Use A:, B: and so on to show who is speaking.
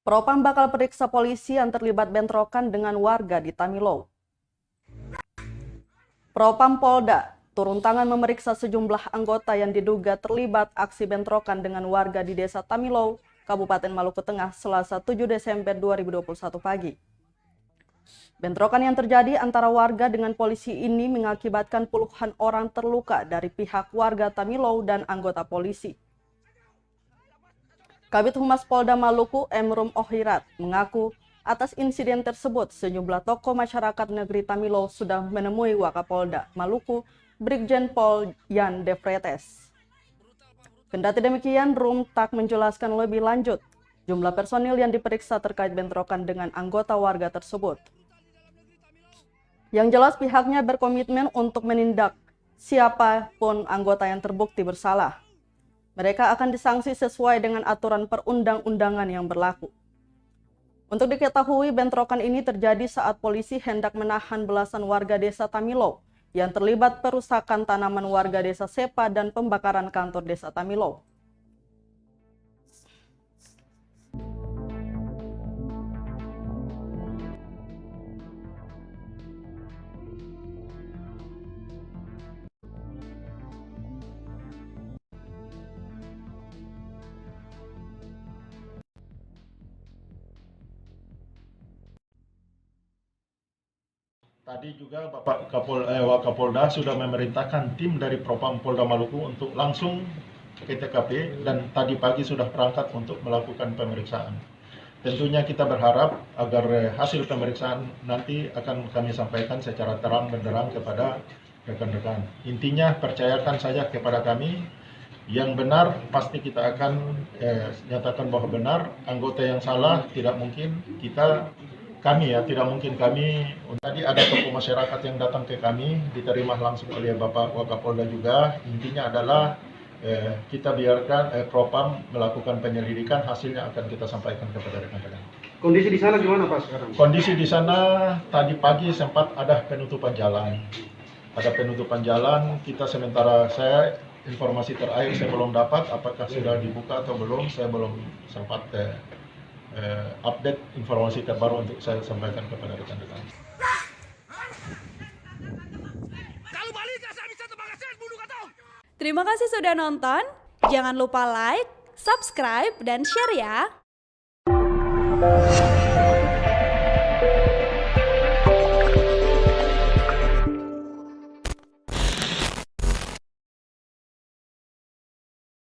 A: Propam bakal periksa polisi yang terlibat bentrokan dengan warga di Tamilow. Propam Polda turun tangan memeriksa sejumlah anggota yang diduga terlibat aksi bentrokan dengan warga di Desa Tamilow, Kabupaten Maluku Tengah, Selasa 7 Desember 2021 pagi. Bentrokan yang terjadi antara warga dengan polisi ini mengakibatkan puluhan orang terluka dari pihak warga Tamilow dan anggota polisi. Kabid Humas Polda Maluku, Emrum Ohirat, mengaku atas insiden tersebut sejumlah tokoh masyarakat negeri Tamilow sudah menemui Wakapolda Maluku, Brigjen Pol Yan De Vretes. Kendati demikian, Rum tak menjelaskan lebih lanjut jumlah personil yang diperiksa terkait bentrokan dengan anggota warga tersebut. Yang jelas pihaknya berkomitmen untuk menindak siapapun anggota yang terbukti bersalah. Mereka akan disanksi sesuai dengan aturan perundang-undangan yang berlaku. Untuk diketahui, bentrokan ini terjadi saat polisi hendak menahan belasan warga desa Tamilow yang terlibat perusakan tanaman warga desa Sepa dan pembakaran kantor desa Tamilow.
B: Tadi juga Bapak Wakapolda sudah memerintahkan tim dari Propam Polda Maluku untuk langsung ke TKP dan tadi pagi sudah berangkat untuk melakukan pemeriksaan. Tentunya kita berharap agar hasil pemeriksaan nanti akan kami sampaikan secara terang benderang kepada rekan-rekan. Intinya percayakan saja kepada kami, yang benar pasti kita akan nyatakan bahwa benar, anggota yang salah tidak mungkin kami tidak mungkin kami. Tadi ada tokoh masyarakat yang datang ke kami, diterima langsung oleh Bapak Wakapolda juga. Intinya adalah kita biarkan Propam melakukan penyelidikan, hasilnya akan kita sampaikan kepada rekan-rekan.
C: Kondisi di sana gimana Pak sekarang?
B: Kondisi di sana tadi pagi sempat ada penutupan jalan. Kita sementara informasi terakhir saya belum dapat apakah sudah dibuka atau belum, saya belum sempat update informasi terbaru untuk saya sampaikan kepada rekan-rekan.
D: Terima kasih sudah nonton. Jangan lupa like, subscribe, dan share ya.